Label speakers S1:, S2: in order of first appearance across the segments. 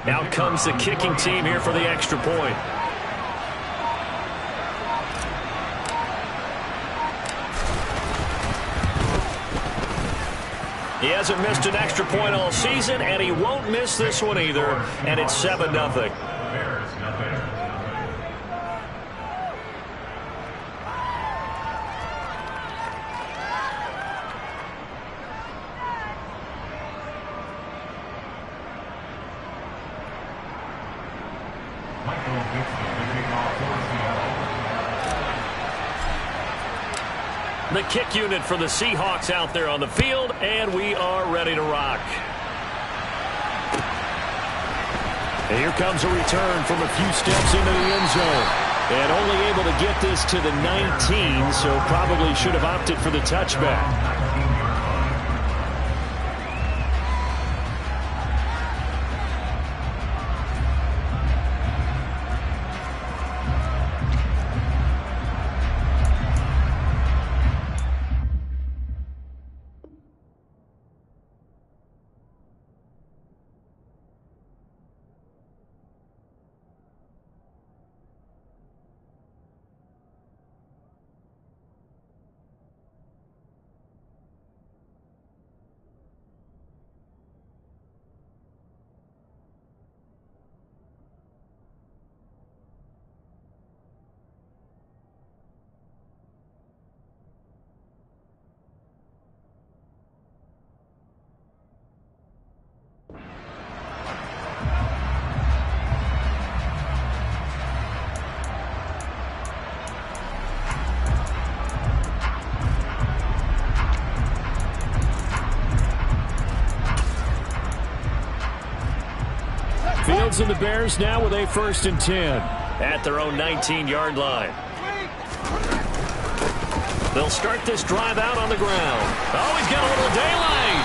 S1: Out comes the kicking team here for the extra point. He hasn't missed an extra point all season, and he won't miss this one either, and it's 7-0. The kick unit for the Seahawks out there on the field, and we are ready to rock. And here comes a return from a few steps into the end zone. And only able to get this to the 19, so probably should have opted for the touchback. Fields and the Bears now with a 1st and 10 at their own 19-yard line. They'll start this drive out on the ground. Oh, he's got a little daylight.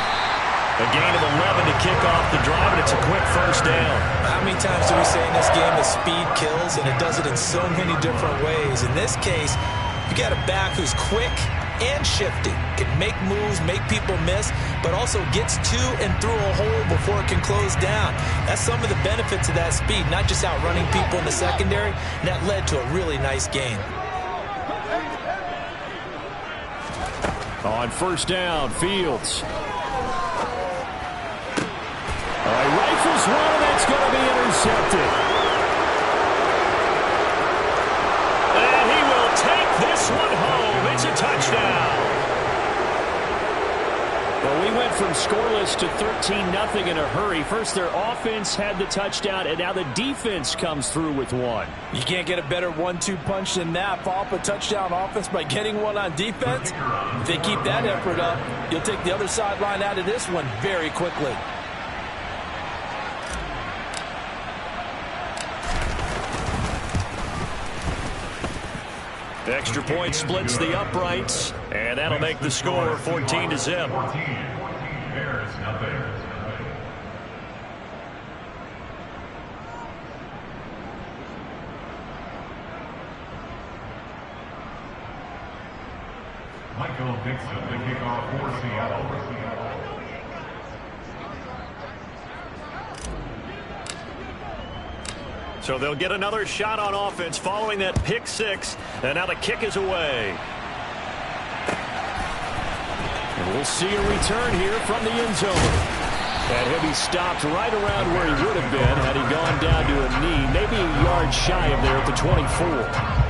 S1: A gain of 11 to kick off the drive, and it's a quick 1st down.
S2: How many times do we say in this game that speed kills, and it does it in so many different ways? In this case, you got a back who's quick and shifty, can make moves, make people miss, but also gets to and through a hole before it can close down. That's some of the benefits of that speed, not just outrunning people in the secondary, and that led to a really nice gain.
S1: On 1st down, Fields. All right, rifles one, and that's going to be intercepted. And he will take this one home. It's a touchdown. Well, we went from scoreless to 13-0 in a hurry. First, their offense had the touchdown, and now the defense comes through with one.
S2: You can't get a better 1-2 punch than that. Follow up a touchdown offense by getting one on defense. If they keep that effort up, you'll take the other sideline out of this one very quickly.
S1: The extra point splits the uprights, and that'll make the score 14-0.
S3: Michael Dixon, the kickoff for Seattle.
S1: So they'll get another shot on offense following that pick 6, and now the kick is away. And we'll see a return here from the end zone. And he'll be stopped right around where he would have been had he gone down to a knee, maybe a yard shy of there at the 24.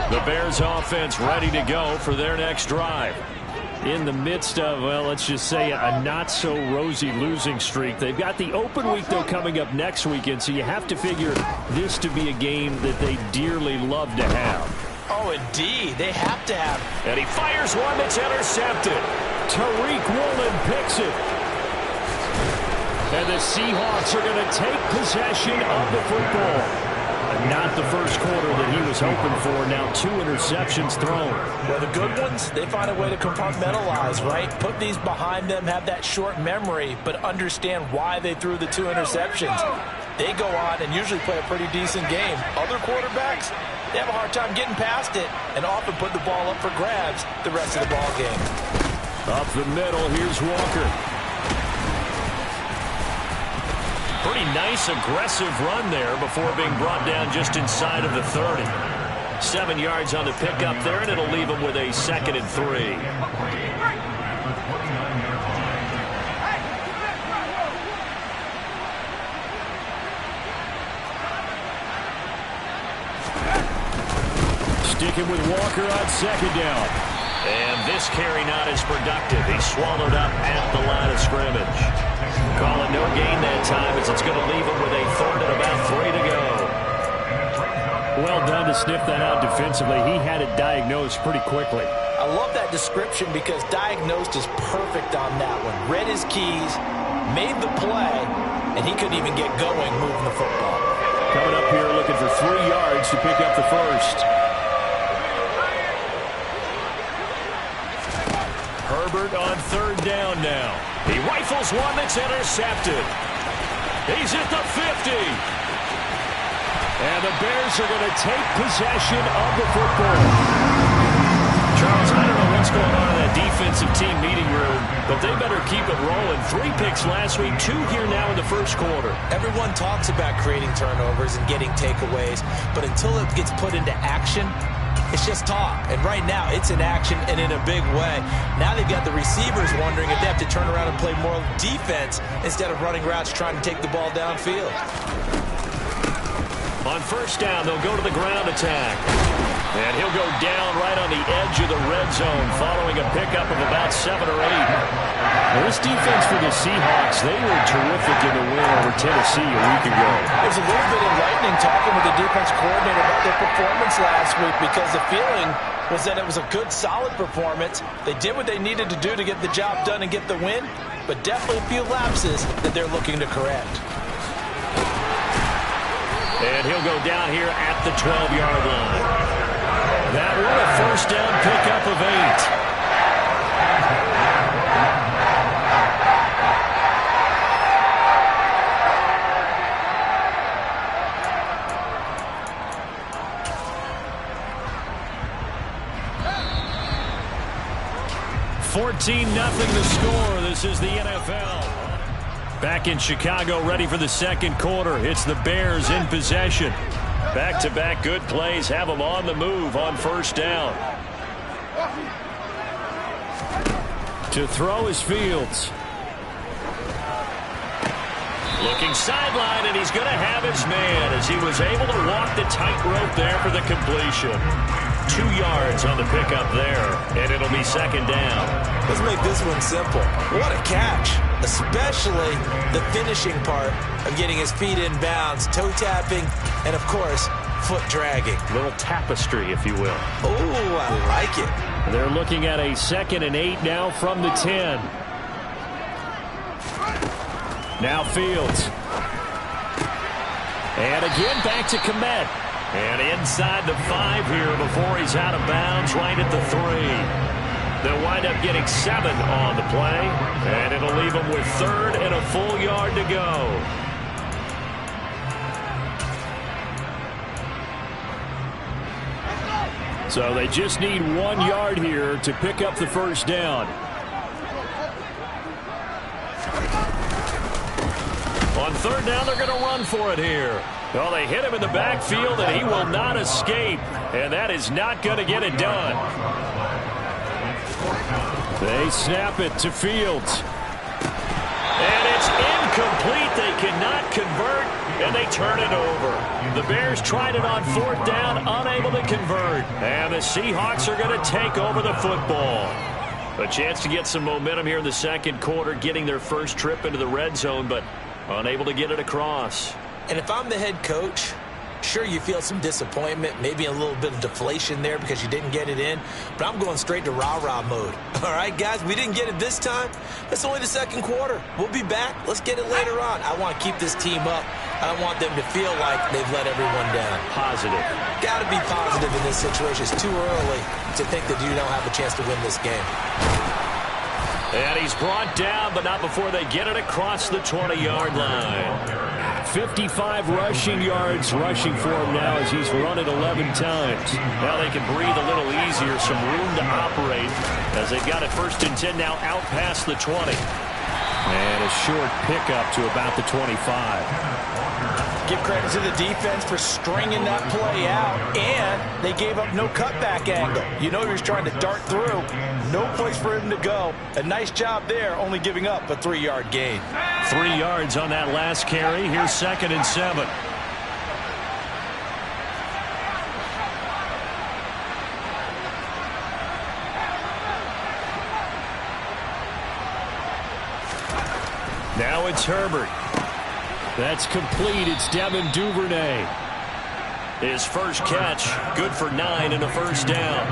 S1: The Bears offense ready to go for their next drive. In the midst of, well, let's just say a not-so-rosy losing streak. They've got the open week, though, coming up next weekend, so you have to figure this to be a game that they dearly love to have.
S2: Oh, indeed. They have to have.
S1: And he fires one that's intercepted. Tariq Woolen picks it. And the Seahawks are going to take possession of the football. Not the first quarter that he was hoping for. Now 2 interceptions thrown.
S2: Well, the good ones, they find a way to compartmentalize, right? Put these behind them, have that short memory, but understand why they threw the 2 interceptions. they go on and usually play a pretty decent game. Other quarterbacks, they have a hard time getting past it and often put the ball up for grabs the rest of the ball game.
S1: Up the middle, here's Walker. Pretty nice, aggressive run there before being brought down just inside of the 30. 7 yards on the pickup there, and it'll leave him with a 2nd and 3. Sticking with Walker on 2nd down. And this carry not as productive. He's swallowed up at the line of scrimmage. Calling no gain that time as it's going to leave him with a 3rd and about 3 to go. Well done to sniff that out defensively. He had it diagnosed pretty quickly.
S2: I love that description because diagnosed is perfect on that one. Read his keys, made the play, and he couldn't even get going moving the football.
S1: Coming up here looking for 3 yards to pick up the 1st. Herbert on 3rd down now. He rifles one that's intercepted. He's at the 50. And the Bears are going to take possession of the football. Charles, I don't know what's going on in that defensive team meeting room, but they better keep it rolling. 3 picks last week, 2 here now in the 1st quarter.
S2: Everyone talks about creating turnovers and getting takeaways, but until it gets put into action, it's just talk. And right now, it's in action and in a big way. Now they've got the receivers wondering if they have to turn around and play more defense instead of running routes trying to take the ball downfield.
S1: On 1st down, they'll go to the ground attack. And he'll go down right on the edge of the red zone following a pickup of about 7 or 8. Now, this defense for the Seahawks, they were terrific in the win over Tennessee a week ago.
S2: There's a little bit enlightening talking with the defense coordinator about their performance last week because the feeling was that it was a good, solid performance. They did what they needed to do to get the job done and get the win, but definitely a few lapses that they're looking to correct.
S1: And he'll go down here at the 12-yard line. That one a 1st down pickup of 8. Nothing to score. This is the NFL. Back in Chicago, ready for the 2nd quarter. It's the Bears in possession. Back-to-back good plays have them on the move on 1st down. To throw is Fields. Looking sideline, and he's going to have his man as he was able to walk the tightrope there for the completion. 2 yards on the pickup there, and it'll be 2nd down.
S2: Let's make this one simple. What a catch, especially the finishing part of getting his feet in bounds, toe tapping, and, of course, foot dragging.
S1: A little tapestry, if you will.
S2: Oh, I like it.
S1: They're looking at a 2nd and 8 now from the 10. Now Fields. And again back to Komet. And inside the 5 here before he's out of bounds right at the 3. They'll wind up getting 7 on the play. And it'll leave them with 3rd and a full yard to go. So they just need 1 yard here to pick up the 1st down. On 3rd down, they're going to run for it here. Well, they hit him in the backfield, and he will not escape. And that is not going to get it done. They snap it to Fields. And it's incomplete. They cannot convert, and they turn it over. The Bears tried it on 4th down, unable to convert. And the Seahawks are going to take over the football. A chance to get some momentum here in the 2nd quarter, getting their first trip into the red zone, but unable to get it across.
S2: And if I'm the head coach, sure, you feel some disappointment, maybe a little bit of deflation there because you didn't get it in, but I'm going straight to rah-rah mode. All right, guys, we didn't get it this time. It's only the 2nd quarter. We'll be back. Let's get it later on. I want to keep this team up. I don't want them to feel like they've let everyone down.
S1: Positive.
S2: Got to be positive in this situation. It's too early to think that you don't have a chance to win this game.
S1: And he's brought down, but not before they get it across the 20-yard line. 55 rushing yards rushing for him now as he's run it 11 times. Now they can breathe a little easier, some room to operate as they've got it 1st and 10 now out past the 20. And a short pickup to about the 25.
S2: Give credit to the defense for stringing that play out, and they gave up no cutback angle. You know he was trying to dart through. No place for him to go. A nice job there, only giving up a 3-yard gain.
S1: 3 yards on that last carry. Here's 2nd and 7. Now it's Herbert. That's complete. It's Devin Duvernay. His first catch, good for 9 and a 1st down.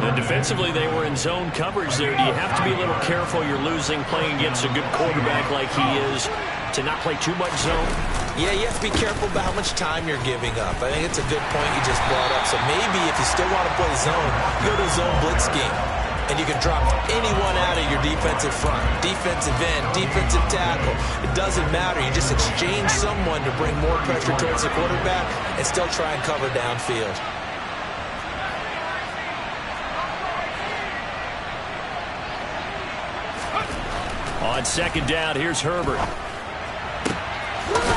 S1: And defensively, they were in zone coverage there. Do you have to be a little careful? You're losing playing against a good quarterback like he is to not play too much zone?
S2: Yeah, you have to be careful about how much time you're giving up. I think it's a good point you just brought up. So maybe if you still want to play zone, you go to a zone blitz scheme. And you can drop anyone out of your defensive front, defensive end, defensive tackle. It doesn't matter. You just exchange someone to bring more pressure towards the quarterback and still try and cover downfield.
S1: On 2nd down, here's Herbert.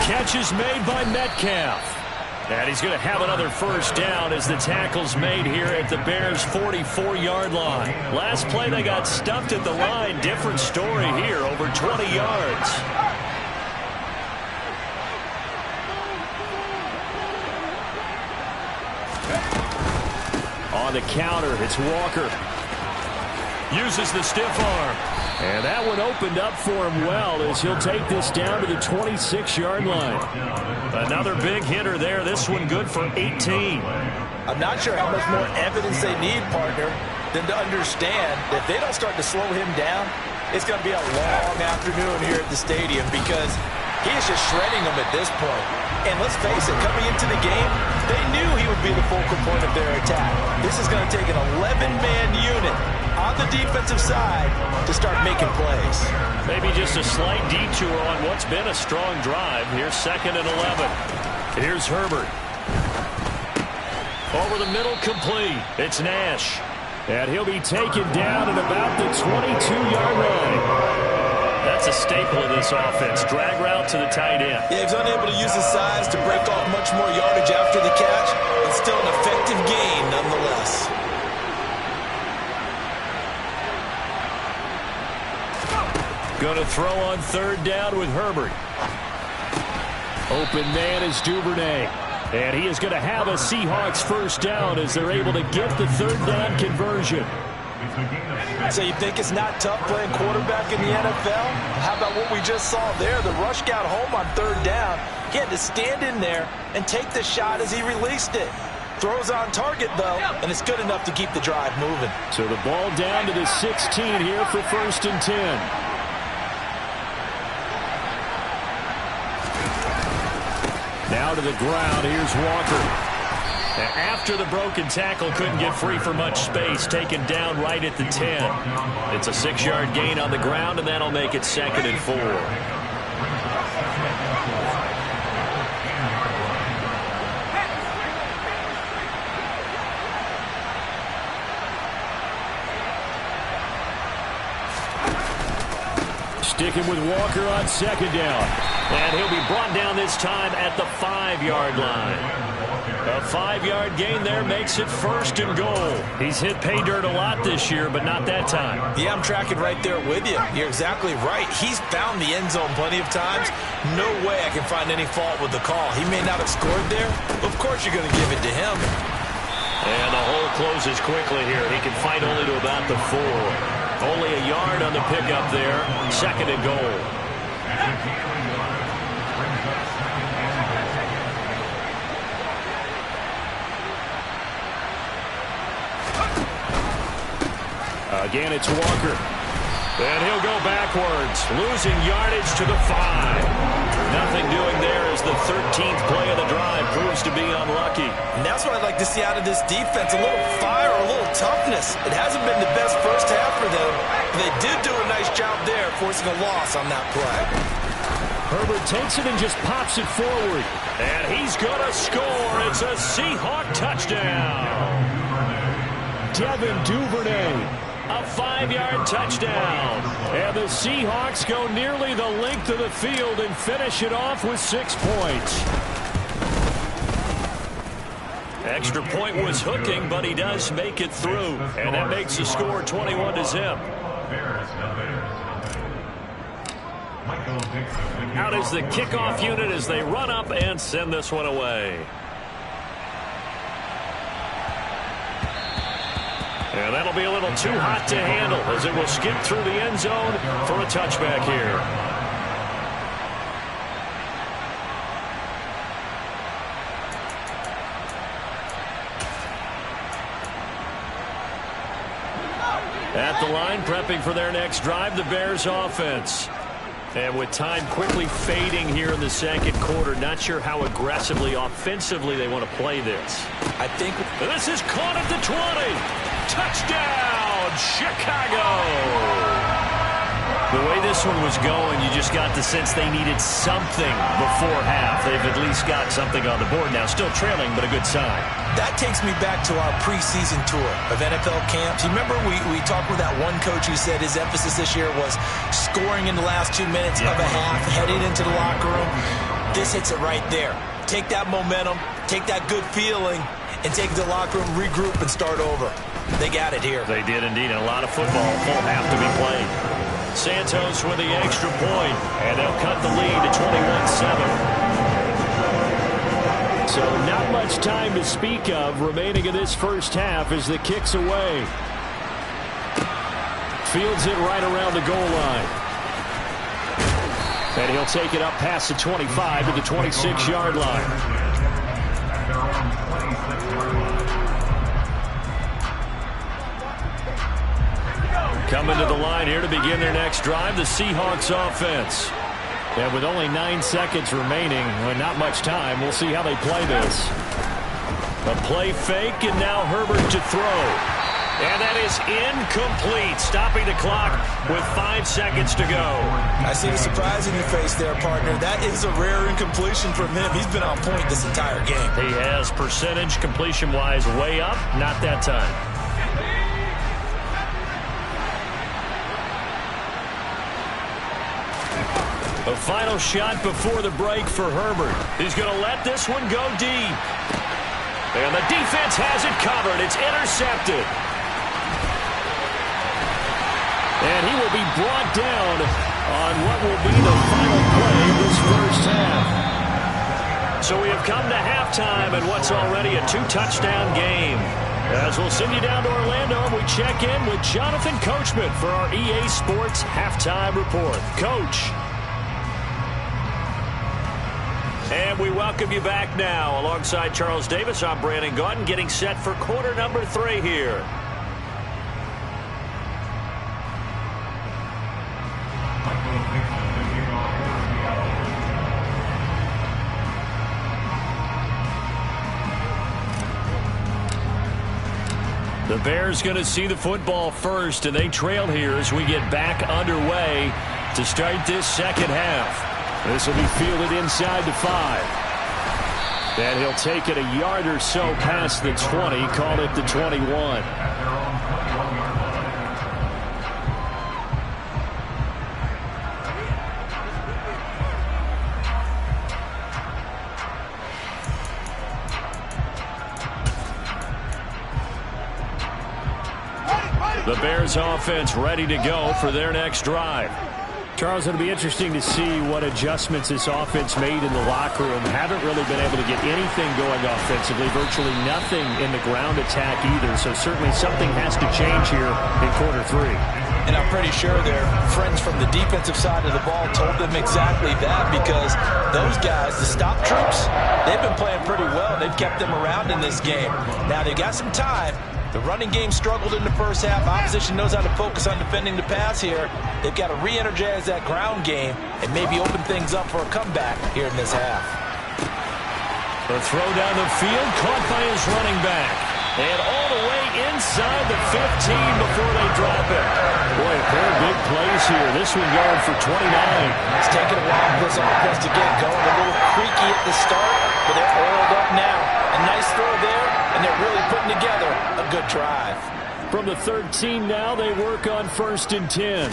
S1: Catch is made by Metcalf. And he's going to have another 1st down as the tackle's made here at the Bears' 44-yard line. Last play, they got stuffed at the line. Different story here, over 20 yards. On the counter, it's Walker. Uses the stiff arm. And that one opened up for him well as he'll take this down to the 26-yard line. Another big hitter there. This one good for 18.
S2: I'm not sure how much more evidence they need, partner, than to understand that if they don't start to slow him down, it's going to be a long afternoon here at the stadium because he is just shredding them at this point. And let's face it, coming into the game, they knew he would be the focal point of their attack. This is going to take an 11-man unit on the defensive side to start making plays.
S1: Maybe just a slight detour on what's been a strong drive. Here's 2nd and 11. Here's Herbert. Over the middle, complete. It's Nash. And he'll be taken down at about the 22-yard line. That's a staple of this offense. Drag route to the tight end.
S2: Yeah, he was unable to use his size to break off much more yardage after the catch, but still an effective gain nonetheless.
S1: Going to throw on 3rd down with Herbert. Open man is Duvernay. And he is going to have a Seahawks 1st down as they're able to get the 3rd down conversion.
S2: So you think it's not tough playing quarterback in the NFL? How about what we just saw there? The rush got home on 3rd down. He had to stand in there and take the shot as he released it. Throws on target, though, and it's good enough to keep the drive moving.
S1: So the ball down to the 16 here for 1st and 10. Now to the ground. Here's Walker. And after the broken tackle, couldn't get free for much space. Taken down right at the 10. It's a 6-yard gain on the ground, and that'll make it 2nd and 4. Sticking with Walker on 2nd down. And he'll be brought down this time at the 5-yard line. A 5-yard gain there makes it 1st and goal. He's hit pay dirt a lot this year, but not that time.
S2: Yeah, I'm tracking right there with you. You're exactly right. He's found the end zone plenty of times. No way I can find any fault with the call. He may not have scored there, but of course you're going to give it to him.
S1: And the hole closes quickly here. He can fight only to about the 4. Only a yard on the pickup there. 2nd and goal. Again, it's Walker. And he'll go backwards, losing yardage to the 5. Nothing doing there as the 13th play of the drive proves to be unlucky.
S2: And that's what I'd like to see out of this defense, a little fire, a little toughness. It hasn't been the best first half for them, but they did do a nice job there, forcing a loss on that play.
S1: Herbert takes it and just pops it forward. And he's going to score. It's a Seahawk touchdown. Devin Duvernay. A 5-yard touchdown. And the Seahawks go nearly the length of the field and finish it off with 6 points. Extra point was hooking, but he does make it through. And that makes the score 21-0. Out is the kickoff unit as they run up and send this one away. And that'll be a little too hot to handle as it will skip through the end zone for a touchback here. At the line, prepping for their next drive, the Bears offense. And with time quickly fading here in the second quarter, not sure how aggressively, offensively they want to play this.
S2: I think
S1: this is caught at the 20. Touchdown, Chicago! The way this one was going, you just got the sense they needed something before half. They've at least got something on the board now. Still trailing, but a good sign.
S2: that takes me back to our preseason tour of NFL camps. You remember we talked with that one coach who said his emphasis this year was scoring in the last 2 minutes of a half, heading into the locker room. This hits it right there. Take that momentum, take that good feeling, and take it to the locker room, regroup, and start over. They got it here.
S1: They did indeed, and a lot of football full half to be played. Santos with the extra point, and they'll cut the lead to 21-7. So not much time to speak of remaining in this first half as the kick's away. Fields it right around the goal line. And he'll take it up past the 25 to the 26-yard line. Coming to the line here to begin their next drive, the Seahawks offense. And with only 9 seconds remaining, and not much time, we'll see how they play this. A play fake, and now Herbert to throw. And that is incomplete, stopping the clock with 5 seconds to go.
S2: I see the surprise in your face there, partner. That is a rare incompletion from him. He's been on point this entire game.
S1: He has percentage completion-wise way up, not that time. A final shot before the break for Herbert. He's going to let this one go deep. And the defense has it covered. It's intercepted. And he will be brought down on what will be the final play of this first half. So we have come to halftime in what's already a 2-touchdown game. As we'll send you down to Orlando, and we check in with Jonathan Coachman for our EA Sports Halftime Report. Coach. And we welcome you back now. Alongside Charles Davis, I'm Brandon Gaudin, getting set for quarter number 3 here. The Bears going to see the football first, and they trail here as we get back underway to start this second half. This will be fielded inside the 5. And he'll take it a yard or so past the 20, call it the 21. The Bears offense ready to go for their next drive. Charles, it'll be interesting to see what adjustments this offense made in the locker room. Haven't really been able to get anything going offensively, virtually nothing in the ground attack either. So certainly something has to change here in quarter 3.
S2: And I'm pretty sure their friends from the defensive side of the ball told them exactly that, because those guys, the stop troops, they've been playing pretty well. They've kept them around in this game. Now they've got some time. The running game struggled in the first half. Opposition knows how to focus on defending the pass here. They've got to re-energize that ground game and maybe open things up for a comeback here in this half.
S1: The throw down the field, caught by his running back. And all the way inside inside the 15 before they drop it. Boy, a pair of big plays here. This one going for 29.
S2: It's taken a while for this offense to get going. A little creaky at the start, but they're oiled up now. A nice throw there, and they're really putting together a good drive.
S1: From the 13 now, they work on 1st and 10.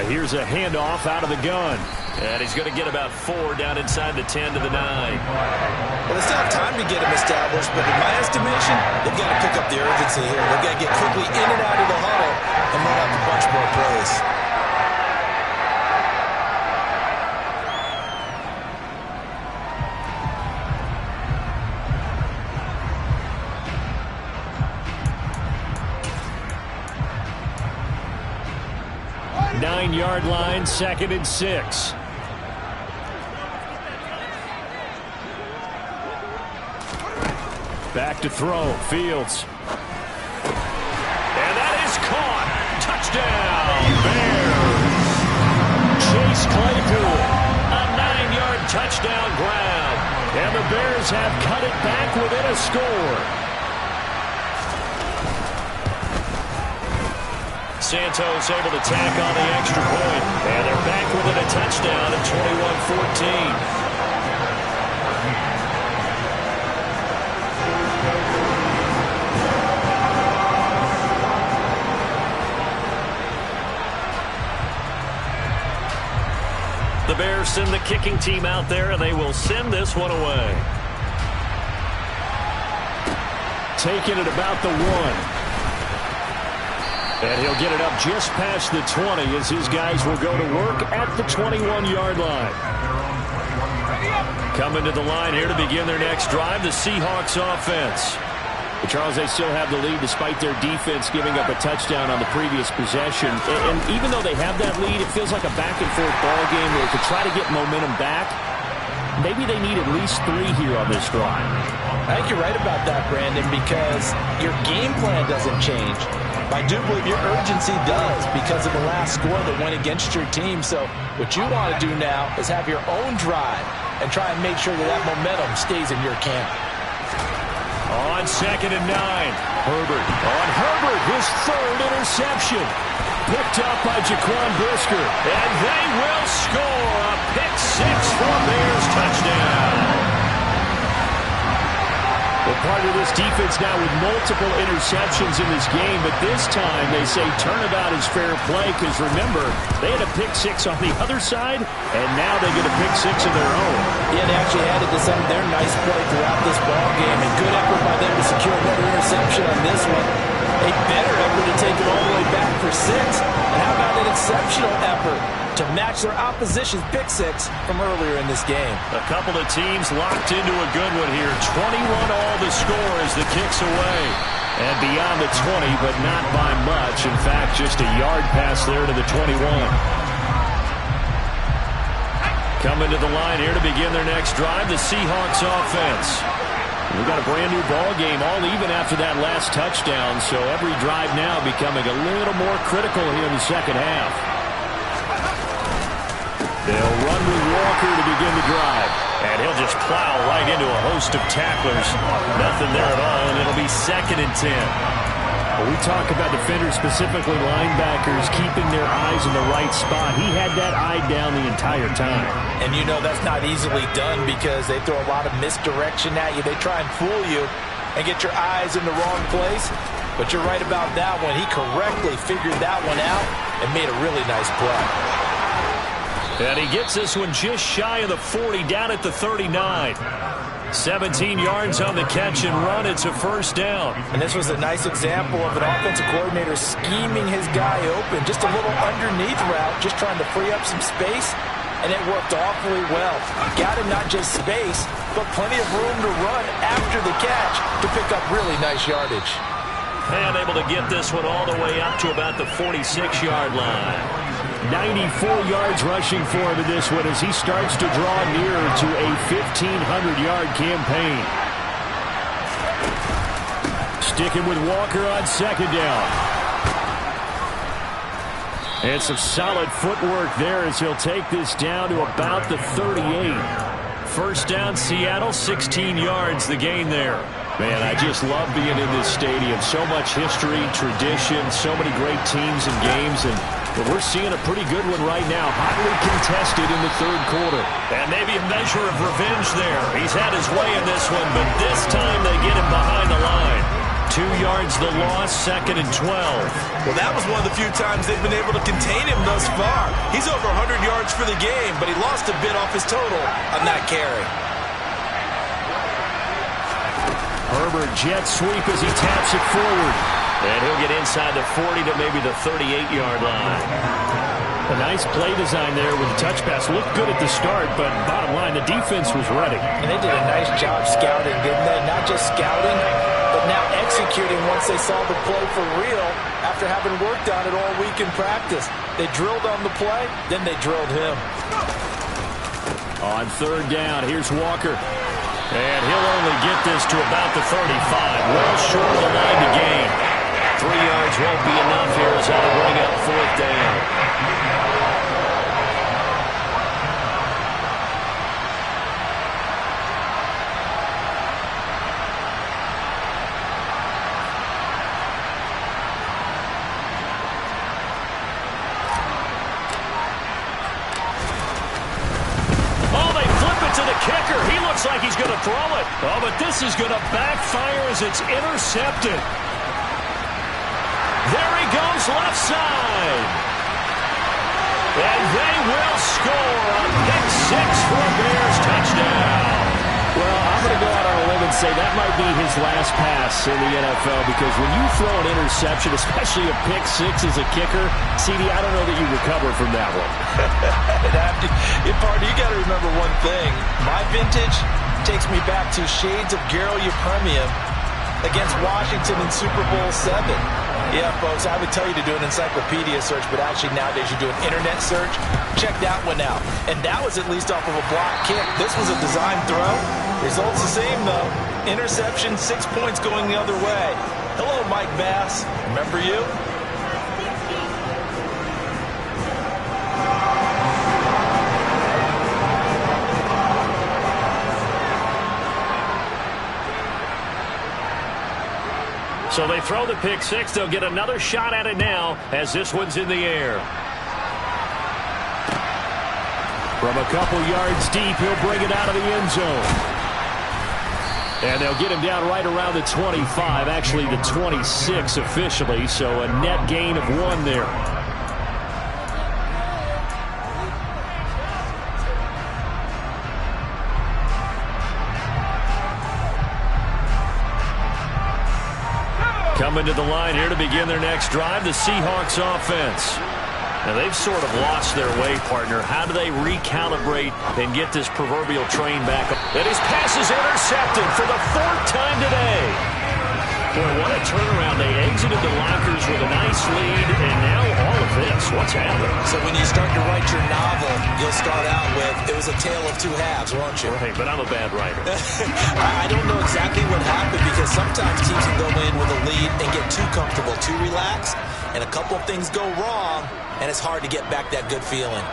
S1: And here's a handoff out of the gun. And he's going to get about 4 down inside the 10 to the 9.
S2: Well, they still have time to get him established, but in my estimation, they've got to pick up the urgency here. They've got to get quickly in and out of the huddle and run up a bunch more plays.
S1: Nine-yard line, 2nd and 6. Back to throw, Fields. And that is caught. Touchdown, Bears. Chase Claypool, a 9-yard touchdown grab. And the Bears have cut it back within a score. Santos able to tack on the extra point. And they're back within a touchdown at 21-14. The Bears send the kicking team out there, and they will send this one away. Taking it about the 1. And he'll get it up just past the 20 as his guys will go to work at the 21-yard line. Coming to the line here to begin their next drive, the Seahawks offense. But Charles, they still have the lead despite their defense giving up a touchdown on the previous possession. And even though they have that lead, it feels like a back-and-forth ball game where to try to get momentum back, maybe they need at least 3 here on this drive.
S2: I think you're right about that, Brandon, because your game plan doesn't change. I do believe your urgency does because of the last score that went against your team. So what you want to do now is have your own drive and try and make sure that that momentum stays in your camp.
S1: On 2nd and 9, Herbert. On Herbert, his 3rd interception. Picked up by Jaquan Brisker. And they will score a pick 6 for a Bears touchdown. Well, part of this defense now with multiple interceptions in this game, but this time they say turnabout is fair play because, remember, they had a pick 6 on the other side, and now they get a pick 6 of their own.
S2: Yeah, they actually added to some of their nice play throughout this ball game, and good effort by them to secure another interception on this one. A better effort to take it all the way back for 6. And how about an exceptional effort to match their opposition's pick 6 from earlier in this game?
S1: A couple of teams locked into a good one here. 21-all the score as the kick's away. And beyond the 20, but not by much. In fact, just a yard pass there to the 21. Coming to the line here to begin their next drive, the Seahawks offense. We've got a brand-new ball game, all even after that last touchdown, so every drive now becoming a little more critical here in the second half. They'll run with Walker to begin the drive, and he'll just plow right into a host of tacklers. Nothing there at all, and it'll be 2nd and 10. When we talk about defenders, specifically linebackers, keeping their eyes in the right spot, he had that eye down the entire time.
S2: And you know that's not easily done because they throw a lot of misdirection at you. They try and fool you and get your eyes in the wrong place. But you're right about that one. He correctly figured that one out and made a really nice play.
S1: And he gets this one just shy of the 40, down at the 39. 17 yards on the catch and run. It's a first down.
S2: And this was a nice example of an offensive coordinator scheming his guy open. Just a little underneath route, just trying to free up some space. And it worked awfully well. Got him not just space, but plenty of room to run after the catch to pick up really nice yardage.
S1: And able to get this one all the way up to about the 46-yard line. 94 yards rushing for him in this one as he starts to draw nearer to a 1,500-yard campaign. Sticking with Walker on 2nd down. And some solid footwork there as he'll take this down to about the 38. First down, Seattle, 16 yards the gain there. Man, I just love being in this stadium. So much history, tradition, so many great teams and games, and we're seeing a pretty good one right now. Hotly contested in the third quarter.
S4: And maybe a measure of revenge there. He's had his way in this one, but this time they get him behind the line.
S1: 2 yards the loss, 2nd and 12.
S2: Well, that was one of the few times they've been able to contain him thus far. He's over 100 yards for the game, but he lost a bit off his total on that carry.
S1: Herbert jet sweep as he taps it forward.
S4: And he'll get inside the 40 to maybe the 38-yard line.
S1: A nice play design there with the touch pass. Looked good at the start, but bottom line, the defense was ready.
S2: And they did a nice job scouting, didn't they? Not just scouting, but now executing once they saw the play for real after having worked on it all week in practice. They drilled on the play, then they drilled him.
S1: On 3rd down, here's Walker. And he'll only get this to about the 35. Well short of the line to gain.
S4: 3 yards won't be enough here as that'll bring up 4th down.
S1: Like he's going to throw it. Oh, but this is going to backfire as it's intercepted. There he goes, left side. And they will score a pick 6 for a Bears touchdown. Well, I'm going to go out on a limb and say that might be his last pass in the NFL, because when you throw an interception, especially a pick 6 as a kicker, CD, I don't know that you recover from that one.
S2: Party, you got to remember one thing. My vintage takes me back to shades of Garo Yepremian against Washington in Super Bowl 7. Yeah, folks, I would tell you to do an encyclopedia search, but actually nowadays you do an internet search. Check that one out. And that was at least off of a block kick. This was a design throw. Results the same, though. Interception, 6 points going the other way. Hello, Mike Bass. Remember you?
S1: So they throw the pick 6. They'll get another shot at it now as this one's in the air. From a couple yards deep, he'll bring it out of the end zone. And they'll get him down right around the 25, actually the 26 officially, so a net gain of 1 there. Coming to the line here to begin their next drive, the Seahawks offense. Now, they've sort of lost their way, partner. How do they recalibrate and get this proverbial train back up? And his pass is intercepted for the 4th time today. Boy, what a turnaround. They exited the lockers with a nice lead, and now all of this. What's happened?
S2: So when you start to write your novel, you'll start out with, it was a tale of 2 halves, won't you?
S1: Right, but I'm a bad writer.
S2: I don't know exactly what happened, because sometimes teams can go in with a lead and get too comfortable, too relaxed, and a couple of things go wrong, and it's hard to get back that good feeling.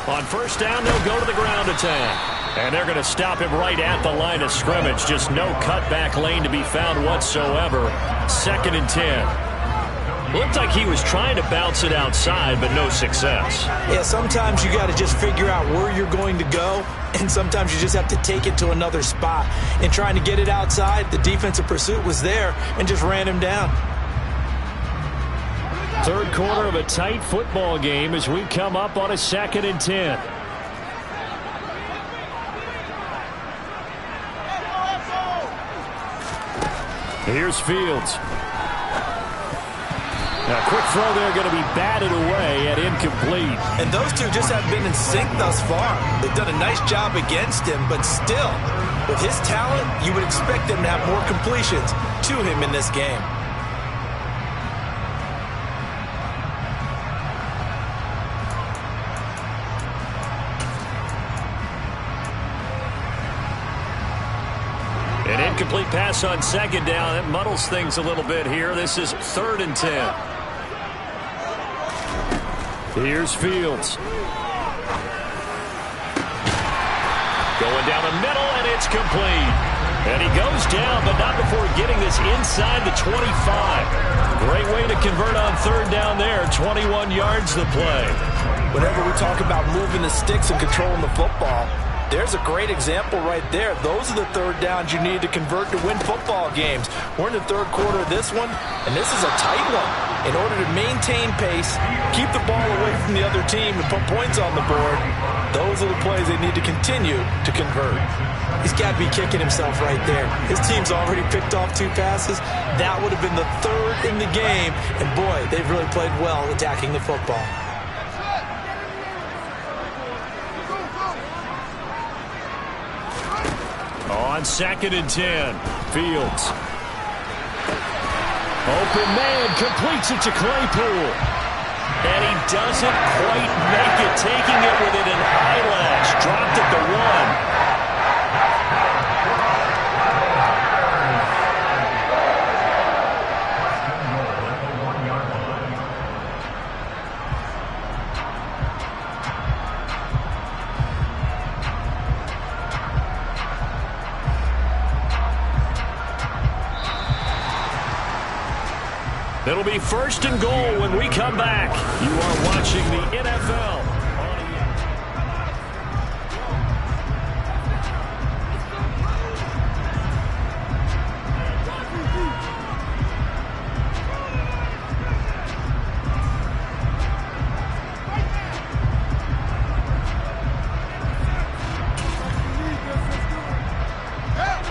S1: On 1st down, they'll go to the ground attack. And they're going to stop him right at the line of scrimmage. Just no cutback lane to be found whatsoever. 2nd and 10. Looked like he was trying to bounce it outside, but no success.
S2: Yeah, sometimes you got to just figure out where you're going to go, and sometimes you just have to take it to another spot. And trying to get it outside, the defensive pursuit was there and just ran him down.
S1: 3rd quarter of a tight football game as we come up on a 2nd and 10. Here's Fields. Now, quick throw there, going to be batted away and incomplete.
S2: And those two just have been in sync thus far. They've done a nice job against him, but still, with his talent, you would expect them to have more completions to him in this game.
S1: An incomplete pass on 2nd down. That muddles things a little bit here. This is 3rd and 10. Here's Fields. Going down the middle, and it's That's complete. And he goes down, but not before getting this inside the 25. Great way to convert on third down there. 21 yards to play.
S2: Whenever we talk about moving the sticks and controlling the football, there's a great example right there. Those are the third downs you need to convert to win football games. We're in the third quarter of this one, and this is a tight one. In order to maintain pace, keep the ball away from the other team, and put points on the board, those are the plays they need to continue to convert. He's got to be kicking himself right there. His team's already picked off 2 passes. That would have been the 3rd in the game, and boy, they've really played well attacking the football.
S1: On 2nd and 10, Fields. Open man, completes it to Claypool. And he doesn't quite make it, taking it with it in eyelash. Dropped at the 1. It'll be 1st and goal when we come back. You are watching the NFL.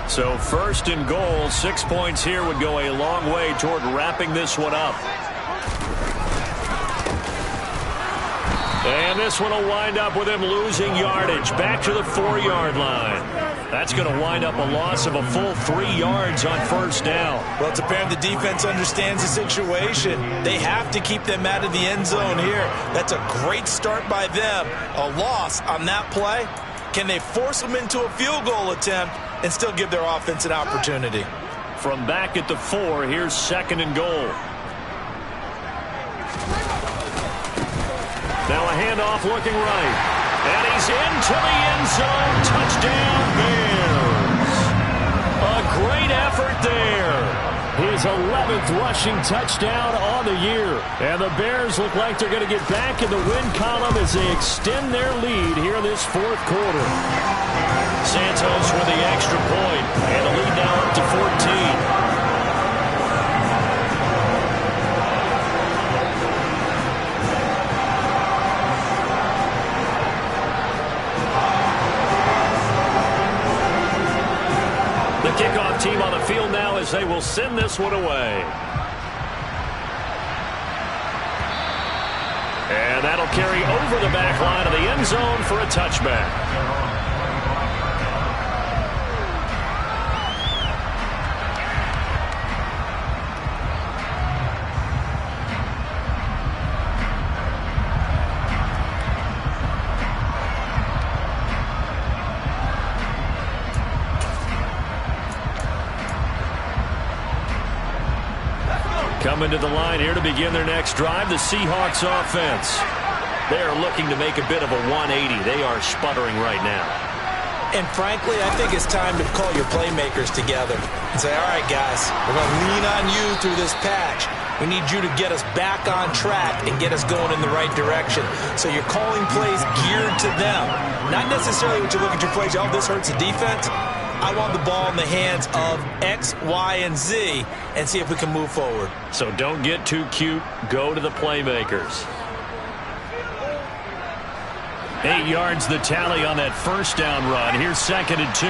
S1: So 1st and goal, 6 points here would go a long way toward wrapping this one up. And this one will wind up with him losing yardage back to the 4-yard line. That's going to wind up a loss of a full 3 yards on 1st down.
S2: Well, it's apparent the defense understands the situation. They have to keep them out of the end zone here. That's a great start by them. A loss on that play. Can they force them into a field goal attempt and still give their offense an opportunity?
S1: From back at the 4, here's 2nd and goal. Now a handoff looking right. And he's into the end zone. Touchdown, Bears. A great effort there. His 11th rushing touchdown on the year. And the Bears look like they're going to get back in the win column as they extend their lead here in this 4th quarter. Santos with the extra point, and the lead now up to 14. The kickoff team on the field now as they will send this one away. And that'll carry over the back line of the end zone for a touchback. Coming to the line here to begin their next drive, the Seahawks offense. They are looking to make a bit of a 180. They are sputtering right now.
S2: And frankly, I think it's time to call your playmakers together and say, all right, guys, we're going to lean on you through this patch. We need you to get us back on track and get us going in the right direction. So you're calling plays geared to them. Not necessarily when you look at your plays, oh, this hurts the defense. I want the ball in the hands of X, Y, and Z and see if we can move forward.
S1: So don't get too cute. Go to the playmakers. 8 yards the tally on that 1st down run. Here's 2nd and 2.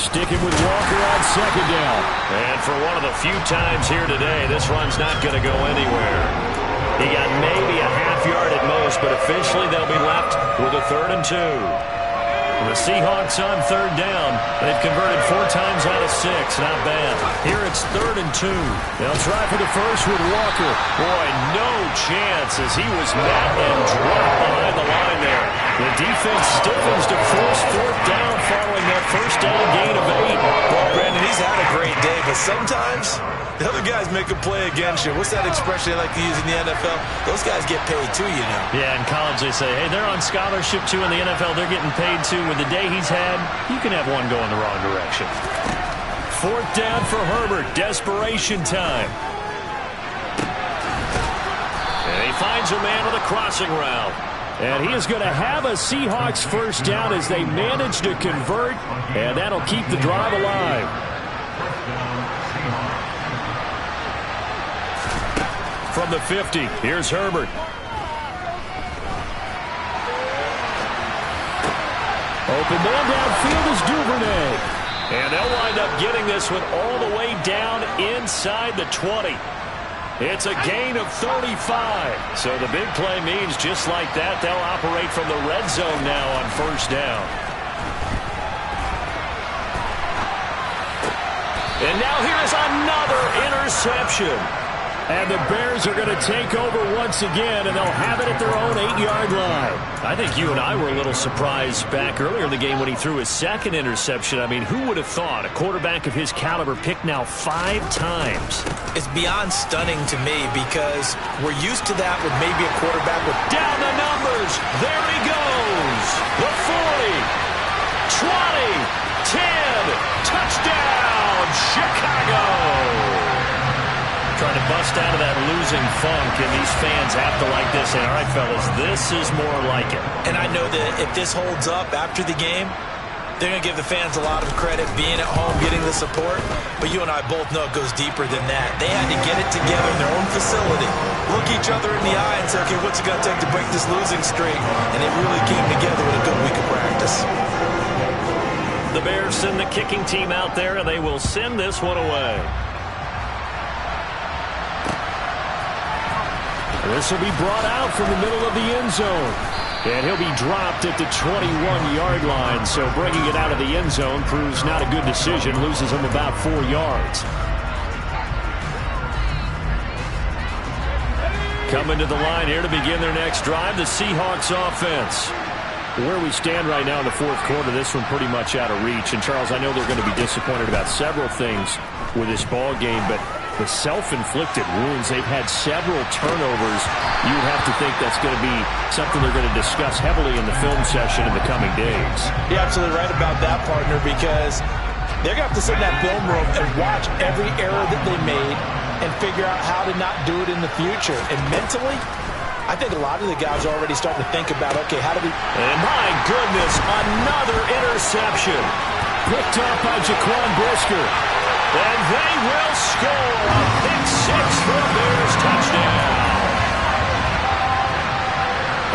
S1: Sticking with Walker on 2nd down. And for one of the few times here today, this run's not going to go anywhere. He got maybe a half yard at most, but officially they'll be left with a 3rd and 2. The Seahawks on 3rd down. They've converted 4 times out of 6. Not bad. Here it's 3rd and 2. They'll try for the first with Walker. Boy, no chance as he was met and dropped behind the line there. The defense stiffens to force 4th down following that 1st down gain of 8.
S2: Well, Brandon, he's had a great day, but sometimes The other guys make a play against you. What's that expression they like to use in the NFL? Those guys get paid too, you know.
S1: Yeah, in college they say, hey, they're on scholarship too. In the NFL, they're getting paid too. With the day he's had, you can have one go in the wrong direction. Fourth down for Herbert. Desperation time. And he finds a man on the crossing route. And he is going to have a Seahawks first down as they manage to convert, and that'll keep the drive alive. From the 50, here's Herbert. Open man downfield is Duvernay. And they'll wind up getting this one all the way down inside the 20. It's a gain of 35. So the big play means just like that, they'll operate from the red zone now on first down. And now here's another interception. And the Bears are going to take over once again, and they'll have it at their own 8-yard line. I think you and I were a little surprised back earlier in the game when he threw his second interception. I mean, who would have thought a quarterback of his caliber picked now 5 times?
S2: It's beyond stunning to me because we're used to that with maybe a quarterback with...
S1: Down the numbers. There he goes. The 40, 20, 10. Touchdown, Chicago. Trying to bust out of that losing funk, and these fans have to like this. And all right, fellas, this is more like it.
S2: And I know that if this holds up after the game, they're going to give the fans a lot of credit being at home, getting the support. But you and I both know it goes deeper than that. They had to get it together in their own facility, look each other in the eye and say, okay, what's it going to take to break this losing streak? And they really came together with a good week of practice.
S1: The Bears send the kicking team out there, and they will send this one away. This will be brought out from the middle of the end zone. And he'll be dropped at the 21-yard line. So bringing it out of the end zone proves not a good decision. Loses him about 4 yards. Coming to the line here to begin their next drive, the Seahawks offense. Where we stand right now in the fourth quarter, this one pretty much out of reach. And, Charles, I know they're going to be disappointed about several things with this ball game, but the self-inflicted wounds, they've had several turnovers. You would have to think that's going to be something they're going to discuss heavily in the film session in the coming days.
S2: You're absolutely right about that, partner, because they're going to have to sit in that film room and watch every error that they made and figure out how to not do it in the future. And mentally, I think a lot of the guys are already starting to think about, okay, how do we...
S1: And my goodness, another interception. Picked up by Jaquan Brisker. And they will score a pick 6 for a Bears touchdown.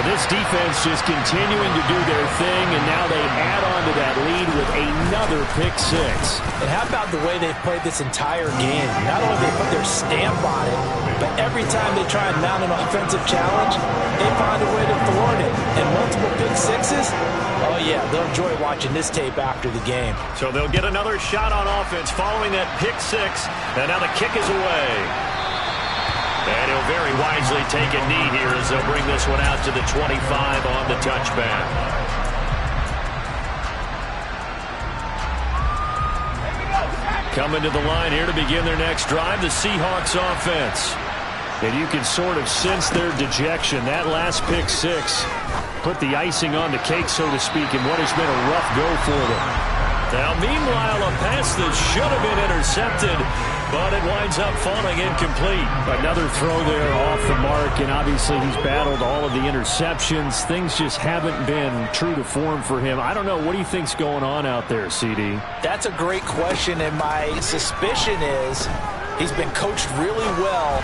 S1: This defense just continuing to do their thing, and now they add on to that lead with another pick 6.
S2: And how about the way they've played this entire game? Not only they put their stamp on it, but every time they try and mount an offensive challenge, they find a way to thwart it. And multiple pick 6s, oh yeah, they'll enjoy watching this tape after the game.
S1: So they'll get another shot on offense following that pick 6, and now the kick is away. And he'll very wisely take a knee here as they'll bring this one out to the 25 on the touchback. Coming to the line here to begin their next drive, the Seahawks offense. And you can sort of sense their dejection. That last pick 6 put the icing on the cake, so to speak, in what has been a rough go for them. Now, meanwhile, a pass that should have been intercepted, but it winds up falling incomplete. Another throw there off the mark, and obviously he's battled all of the interceptions. Things just haven't been true to form for him. I don't know. What do you think's going on out there, CD?
S2: That's a great question, and my suspicion is he's been coached really well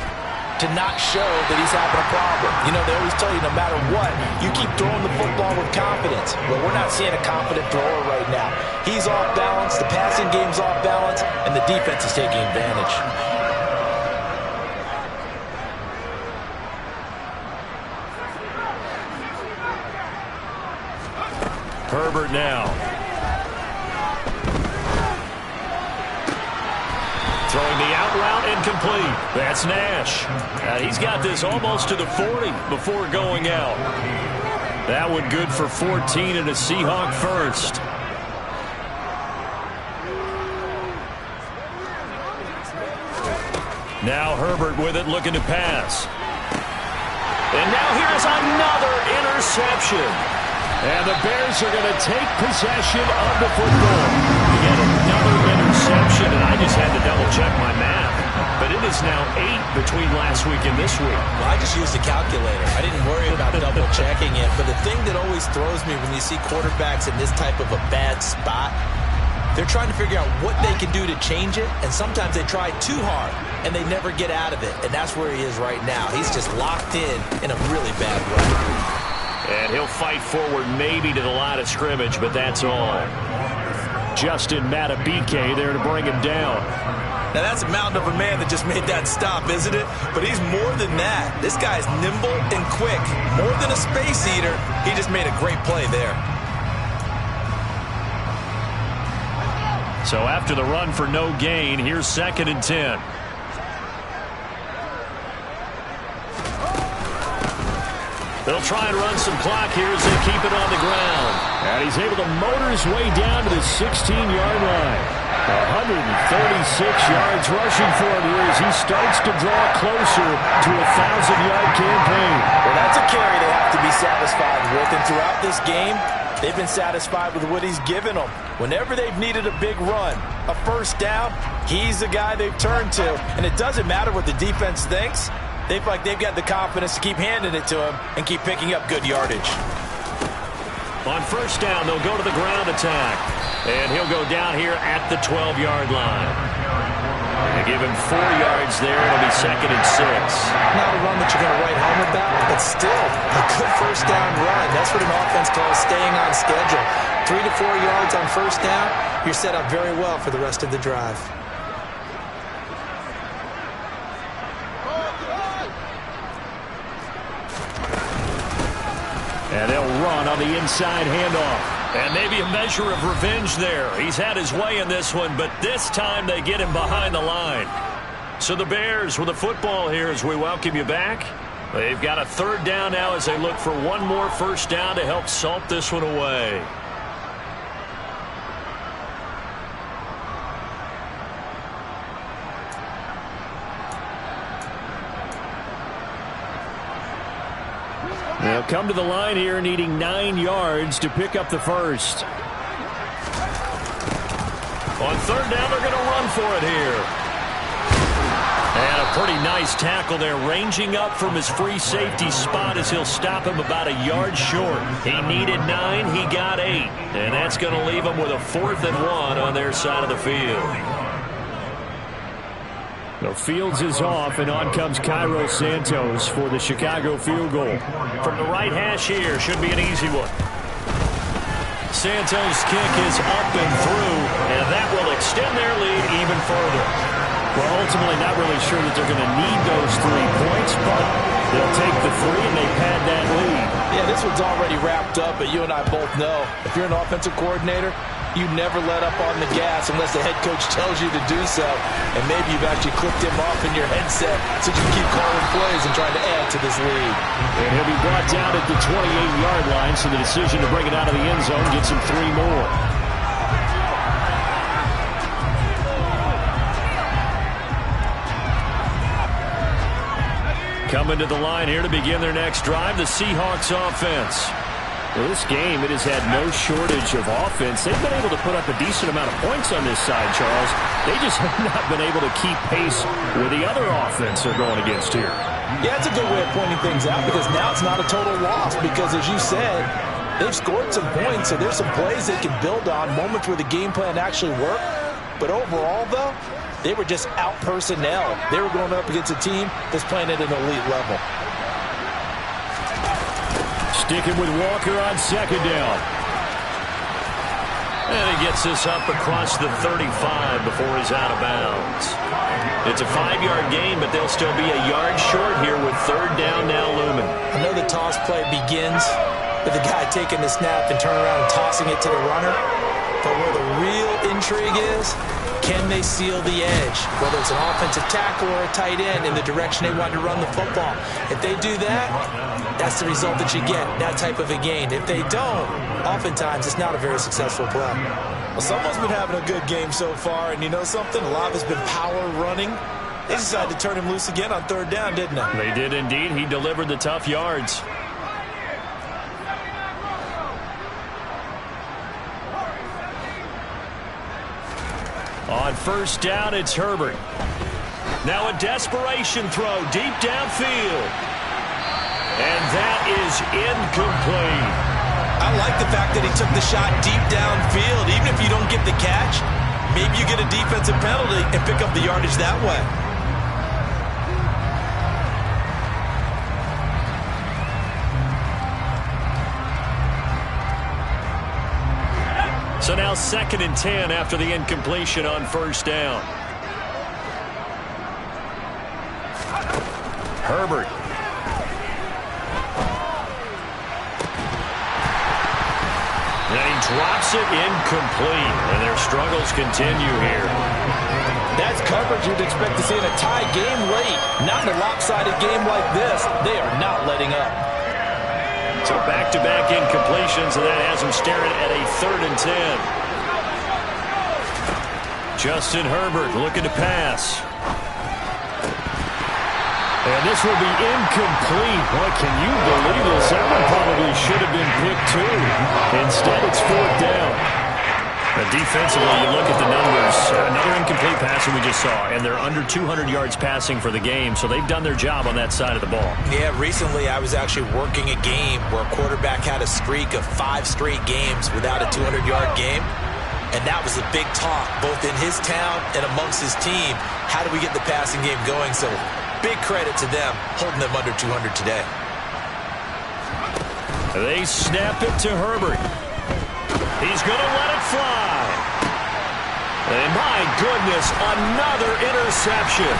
S2: to not show that he's having a problem. You know, they always tell you no matter what, you keep throwing the football with confidence. Well, we're not seeing a confident thrower right now. He's off balance, the passing game's off balance, and the defense is taking advantage.
S1: Herbert now. Throwing the out route, incomplete. That's Nash. He's got this almost to the 40 before going out. That one good for 14 and a Seahawk first. Now Herbert with it, looking to pass. And now here's another interception. And the Bears are going to take possession of the football. Again, another interception, and I just had to double-check my math. But it is now 8 between last week and this week.
S2: Well, I just used a calculator. I didn't worry about double-checking it. But the thing that always throws me when you see quarterbacks in this type of a bad spot, they're trying to figure out what they can do to change it, and sometimes they try too hard, and they never get out of it. And that's where he is right now. He's just locked in a really bad way.
S1: And he'll fight forward maybe to the line of scrimmage, but that's all. Justin Matabike there to bring him down.
S2: Now, that's a mountain of a man that just made that stop, isn't it? But he's more than that. This guy's nimble and quick. More than a space eater, he just made a great play there.
S1: So after the run for no gain, here's 2nd and 10. They'll try and run some clock here as they keep it on the ground. And he's able to motor his way down to the 16-yard line. 136 yards rushing for him here as he starts to draw closer to a 1,000-yard campaign.
S2: Well, that's a carry they have to be satisfied with. And throughout this game, they've been satisfied with what he's given them. Whenever they've needed a big run, a first down, he's the guy they've turned to. And it doesn't matter what the defense thinks. They feel like they've got the confidence to keep handing it to him and keep picking up good yardage.
S1: On first down, they'll go to the ground attack. And he'll go down here at the 12-yard line. They give him 4 yards there. It'll be 2nd and 6.
S2: Not a run that you're going to write home about, but still a good first down run. That's what an offense calls staying on schedule. 3 to 4 yards on first down, you're set up very well for the rest of the drive.
S1: And they'll run on the inside handoff. And maybe a measure of revenge there. He's had his way in this one, but this time they get him behind the line. So the Bears with the football here as we welcome you back. They've got a 3rd down now as they look for one more first down to help salt this one away. They'll come to the line here needing 9 yards to pick up the first. On 3rd down, they're going to run for it here. And a pretty nice tackle there, ranging up from his free safety spot as he'll stop him about a yard short. He needed 9, he got 8. And that's going to leave him with a 4th and 1 on their side of the field. The Fields is off, and on comes Cairo Santos for the Chicago field goal. From the right hash here, should be an easy one. Santos' kick is up and through, and that will extend their lead even further. Well, ultimately not really sure that they're going to need those 3 points, but they'll take the 3 and they pad that lead.
S2: Yeah, this one's already wrapped up, but you and I both know if you're an offensive coordinator, you never let up on the gas unless the head coach tells you to do so. And maybe you've actually clipped him off in your headset so you can keep calling plays and trying to add to this lead.
S1: And he'll be brought down at the 28-yard line, so the decision to bring it out of the end zone gets him 3 more. Coming to the line here to begin their next drive, the Seahawks offense. Well, this game, it has had no shortage of offense. They've been able to put up a decent amount of points on this side, Charles. They just have not been able to keep pace with the other offense they're going against here.
S2: Yeah, it's a good way of pointing things out because now it's not a total loss because, as you said, they've scored some points, so there's some plays they can build on, moments where the game plan actually worked. But overall, though, they were just out personnel. They were going up against a team that's playing at an elite level.
S1: Sticking with Walker on 2nd down. And he gets this up across the 35 before he's out of bounds. It's a 5-yard gain, but they'll still be a yard short here with 3rd down now looming.
S2: I know the toss play begins with the guy taking the snap and turning around and tossing it to the runner. But where the real intrigue is, can they seal the edge? Whether it's an offensive tackle or a tight end in the direction they want to run the football. If they do that, that's the result that you get, that type of a gain. If they don't, oftentimes it's not a very successful play. Well, someone's been having a good game so far, and you know something? A lot of it's been power running. They decided to turn him loose again on third down, didn't they?
S1: They did indeed. He delivered the tough yards. On first down, it's Herbert. Now a desperation throw deep downfield. And that is incomplete.
S2: I like the fact that he took the shot deep downfield. Even if you don't get the catch, maybe you get a defensive penalty and pick up the yardage that way.
S1: So now 2nd and 10 after the incompletion on first down. Herbert. And he drops it incomplete. And their struggles continue here.
S2: That's coverage you'd expect to see in a tie game late. Not in a lopsided game like this. They are not letting up.
S1: So back-to-back incompletions, and that has him staring at a 3rd and 10. Justin Herbert looking to pass. And this will be incomplete. Boy, can you believe this? That one probably should have been picked too. Instead, it's 4th down. But defensively, you look at the numbers. Another incomplete pass that we just saw, and they're under 200 yards passing for the game, so they've done their job on that side of the ball.
S2: Yeah, recently I was actually working a game where a quarterback had a streak of 5 straight games without a 200-yard game, and that was a big talk, both in his town and amongst his team. How do we get the passing game going? So big credit to them, holding them under 200 today.
S1: They snap it to Herbert. He's going to let it fly. And my goodness, another interception.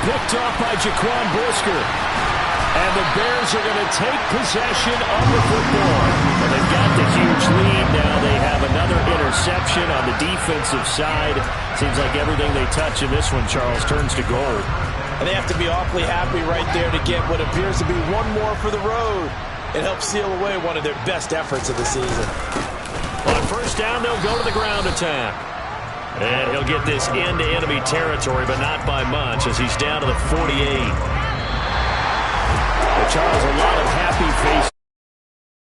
S1: Picked off by Jaquan Brisker. And the Bears are going to take possession of the football. And they've got the huge lead now. They have another interception on the defensive side. Seems like everything they touch in this one, Charles, turns to gold.
S2: And they have to be awfully happy right there to get what appears to be one more for the road. It helps seal away one of their best efforts of the season.
S1: On first down, they'll go to the ground attack. And he'll get this into enemy territory, but not by much as he's down to the 48. Well, Charles, a lot of happy faces.